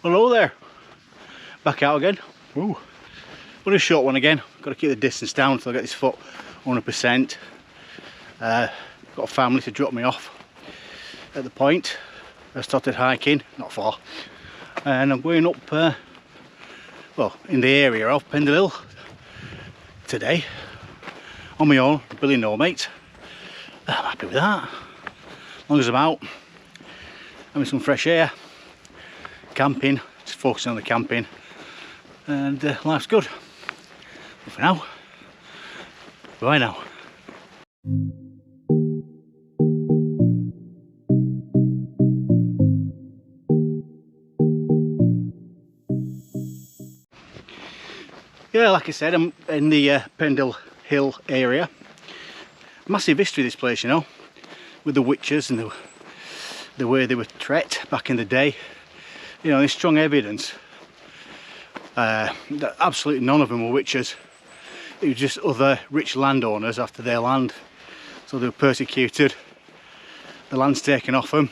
Hello there, back out again. Ooh. But a short one again. Got to keep the distance down until I get this foot 100%. Got a family to drop me off at the point. I started hiking, not far, and I'm going up, well, in the area of Pendle Hill today on my own, Billy no mate. I'm happy with that. As long as I'm out, having some fresh air, camping, just focusing on the camping, and life's good. But for now, bye now. Yeah, like I said, I'm in the Pendle Hill area. Massive history this place, you know, with the witches and the way they were treated back in the day. You know, there's strong evidence that absolutely none of them were witches. It was just other rich landowners after their land, so they were persecuted, the land's taken off them,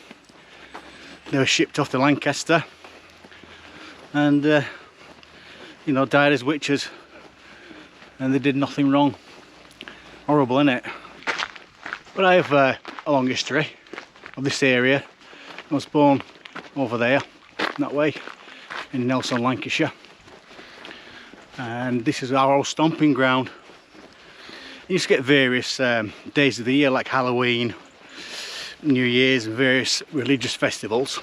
they were shipped off to Lancaster and you know, died as witches, and they did nothing wrong. Horrible, isn't it? But I have a long history of this area. I was born over there, that way, in Nelson, Lancashire, and this is our old stomping ground. You used to get various days of the year, like Halloween, New Year's, and various religious festivals,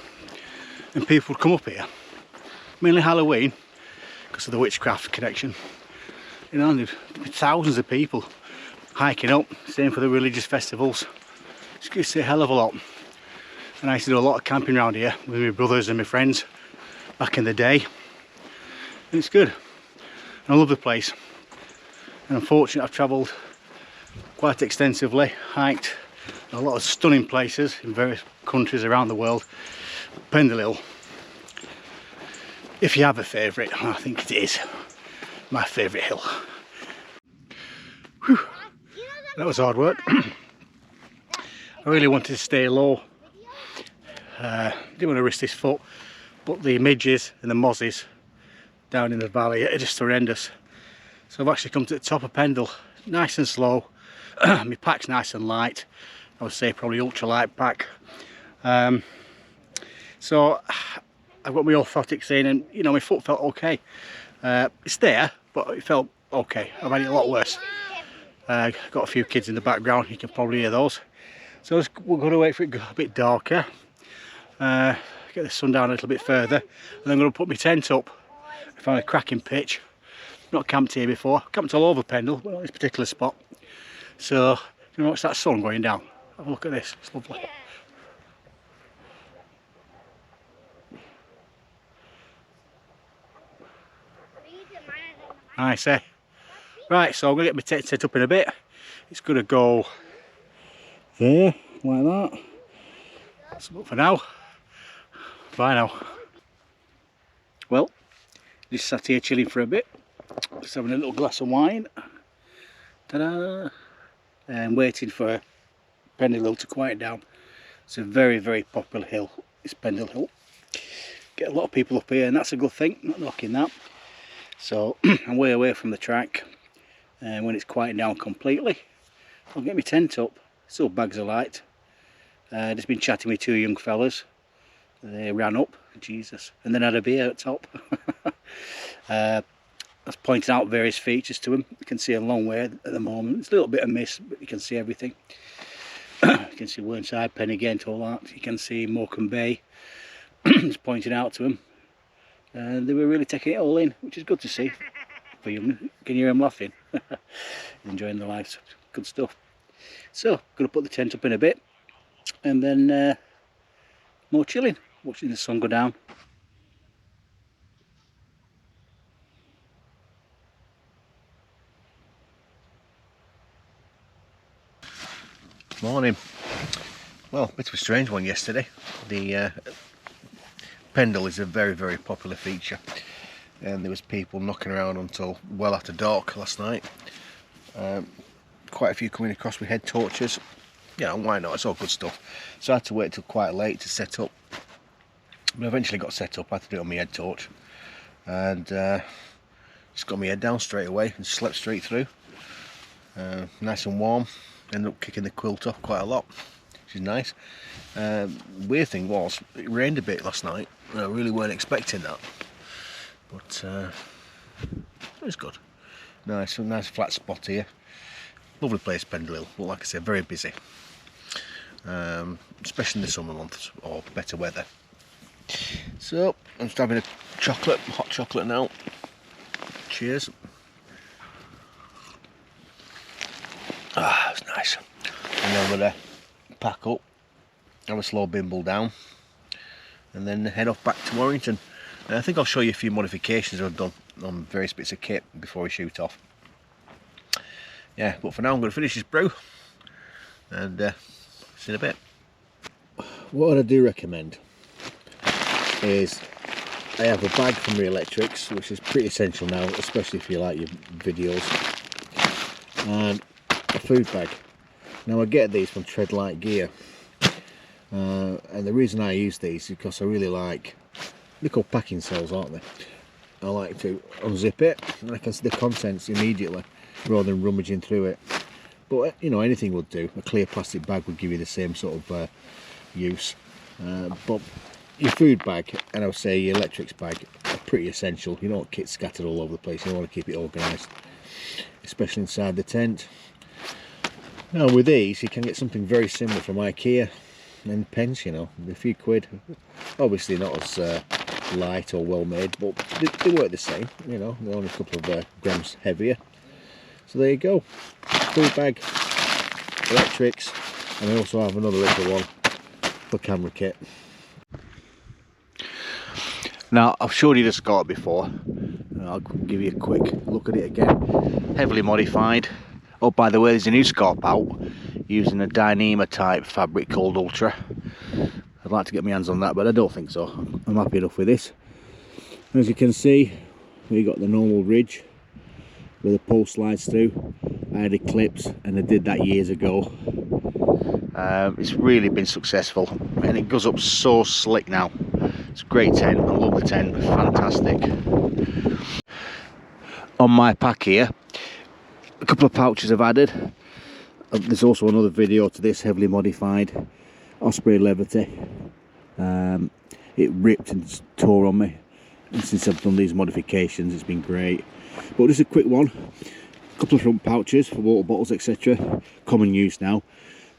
and people would come up here, mainly Halloween, because of the witchcraft connection. You know, there'd be thousands of people hiking up, same for the religious festivals. It's used to a hell of a lot. And I used to do a lot of camping around here with my brothers and my friends back in the day, and it's good. And I love the place, and I'm fortunate I've travelled quite extensively, hiked a lot of stunning places in various countries around the world. Pendle Hill, if you have a favourite, I think it is my favourite hill. Whew. That was hard work. I really wanted to stay low. Didn't want to risk this foot, but the midges and the mozzies down in the valley are just horrendous. So I've actually come to the top of Pendle, nice and slow. My pack's nice and light. I would say probably ultra light pack. So I've got my orthotics in, and you know, my foot felt okay. It's there, but it felt okay. I've had it a lot worse. Got a few kids in the background, you can probably hear those. So we're going to wait for it to go a bit darker, get the sun down a little bit further, and I'm going to put my tent up. I found a cracking pitch. Not camped here before. Camped all over Pendle, but not this particular spot. So you know, watch that sun going down. Have a look at this, it's lovely. Nice, eh? Right, so I'm going to get my tent set up in a bit. It's going to go there, like that. That's enough for now. Bye now. Well, just sat here chilling for a bit. Just having a little glass of wine. Ta-da! And waiting for Pendle Hill to quiet down. It's a very, very popular hill, it's Pendle Hill. Get a lot of people up here, and that's a good thing, not knocking that. So I'm way away from the track, and when it's quieted down completely, I'll get my tent up. Still bags of light. Just been chatting with two young fellas. They ran up, Jesus, and then had a beer at top. I was pointing out various features to them. You can see a long way at the moment. It's a little bit of mist, but you can see everything. You can see Whernside, Pennygent, all that. You can see Morecambe Bay. Just pointing out to them. And they were really taking it all in, which is good to see. For young, you can hear them laughing. Enjoying their lives. Good stuff. So, going to put the tent up in a bit, and then more chilling, watching the sun go down. Morning. Well, bit of a strange one yesterday. The Pendle is a very, very popular feature, and there was people knocking around until well after dark last night. quite a few coming across with head torches. You know, why not? It's all good stuff. So I had to wait till quite late to set up. But I eventually got set up. I had to do it on my head torch. And just got my head down straight away and slept straight through. Nice and warm. Ended up kicking the quilt off quite a lot, which is nice. Weird thing was, it rained a bit last night. I really weren't expecting that. But it was good. Nice flat spot here. Lovely place, Pendle Hill, but like I said, very busy. Especially in the summer months or better weather. So I'm just having a chocolate, hot chocolate now. Cheers. Ah, it's nice. And then I'm gonna pack up, have a slow bimble down, and then head off back to Warrington. And I think I'll show you a few modifications I've done on various bits of kit before we shoot off. Yeah, but for now I'm going to finish this brew and see you in a bit. What I do recommend is I have a bag from Real Electrics, which is pretty essential now, especially if you like your videos, and a food bag. Now I get these from Treadlight Gear, and the reason I use these is because I really like, they're called packing cells, aren't they? I like to unzip it and I can see the contents immediately rather than rummaging through it. But you know, anything would do. A clear plastic bag would give you the same sort of use. But your food bag, and I would say your electrics bag, are pretty essential. You don't want kit scattered all over the place. You want to keep it organised, especially inside the tent. Now with these you can get something very similar from IKEA and pence, you know, a few quid. Obviously not as light or well made, but they work the same, you know, they're only a couple of grams heavier. So there you go, food bag, electrics, and I also have another little one for camera kit. Now I've showed you the scarp before, I'll give you a quick look at it again. Heavily modified. Oh, by the way, there's a new scarp out using a Dyneema type fabric called Ultra. I'd like to get my hands on that, but I don't think so. I'm happy enough with this. As you can see, we got the normal ridge where the pole slides through. I had it clipped and I did that years ago. It's really been successful and it goes up so slick now. It's a great tent, I love the tent, fantastic. On my pack here, a couple of pouches I've added. There's also another video to this, heavily modified Osprey Levity. It ripped and tore on me, and since I've done these modifications it's been great. But just a quick one, a couple of front pouches for water bottles, etc. Common use now,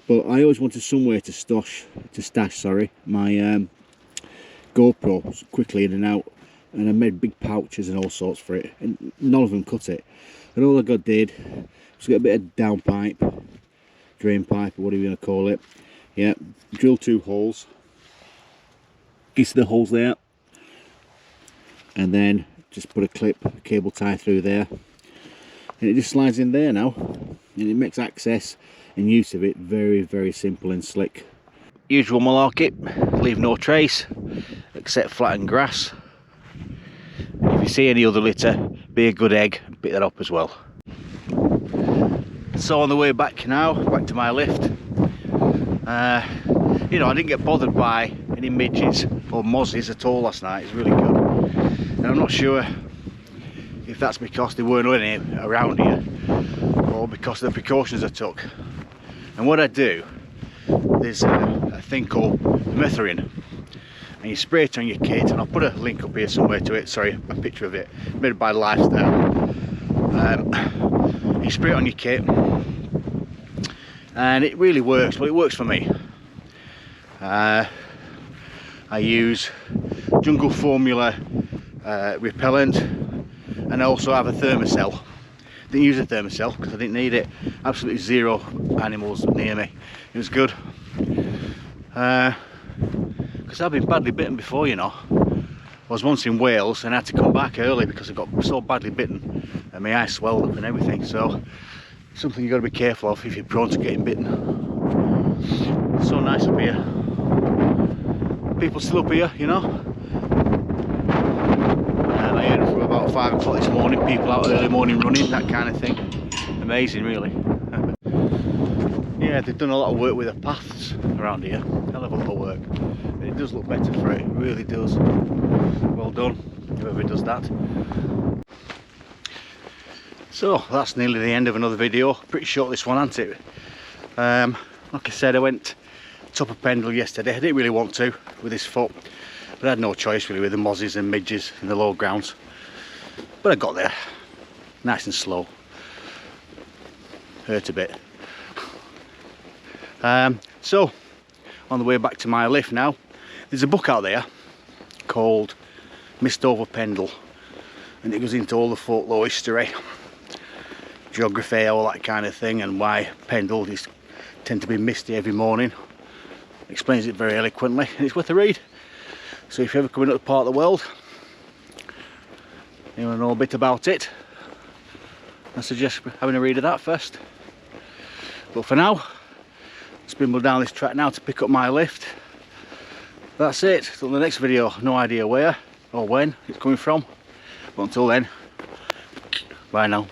but I always wanted somewhere to stash my GoPro quickly in and out, and I made big pouches and all sorts for it, and none of them cut it. And all I did was get a bit of downpipe, drain pipe, or whatever you want to call it. Yeah, drill 2 holes, get to the holes there, and then just put a clip, a cable tie through there, and it just slides in there now, and it makes access and use of it very, very simple and slick. Usual malarkey, leave no trace except flattened grass. And if you see any other litter, be a good egg and pick that up as well. So on the way back now, back to my lift, you know, I didn't get bothered by any midges or mozzies at all last night. It's really good, and I'm not sure if that's because there weren't any around here or because of the precautions I took. And what I do, there's a thing called methrin, and you spray it on your kit, and I'll put a link up here somewhere to it, sorry, a picture of it, made by Lifestyle. You spray it on your kit and it really works. Well, it works for me. I use Jungle Formula repellent, and I also have a thermocell. Didn't use a thermocell because I didn't need it. Absolutely zero animals near me. It was good, because I've been badly bitten before, you know. I was once in Wales and I had to come back early because I got so badly bitten and my eye swelled up and everything. So something you've got to be careful of if you're prone to getting bitten. So nice up here. People still up here, you know. I heard from about 5 o'clock this morning, people out early morning running, that kind of thing. Amazing, really. Yeah, they've done a lot of work with the paths around here. Hell of a lot of work. But it does look better for it, it really does. Well done, whoever does that. So that's nearly the end of another video. Pretty short this one, hasn't it? Like I said, I went top of Pendle yesterday. I didn't really want to with this foot, but I had no choice really with the mozzies and midges in the low grounds. But I got there, nice and slow. Hurt a bit. So on the way back to my lift now, there's a book out there called Mist Over Pendle, and it goes into all the folklore history, geography, all that kind of thing, and why Pendle is tend to be misty every morning. Explains it very eloquently, and it's worth a read. So if you're ever coming up to part of the world, you want to know a bit about it, I suggest having a read of that first. But for now, let's bimble down this track now to pick up my lift. That's it. Till the next video, no idea where or when it's coming from. But until then, bye now.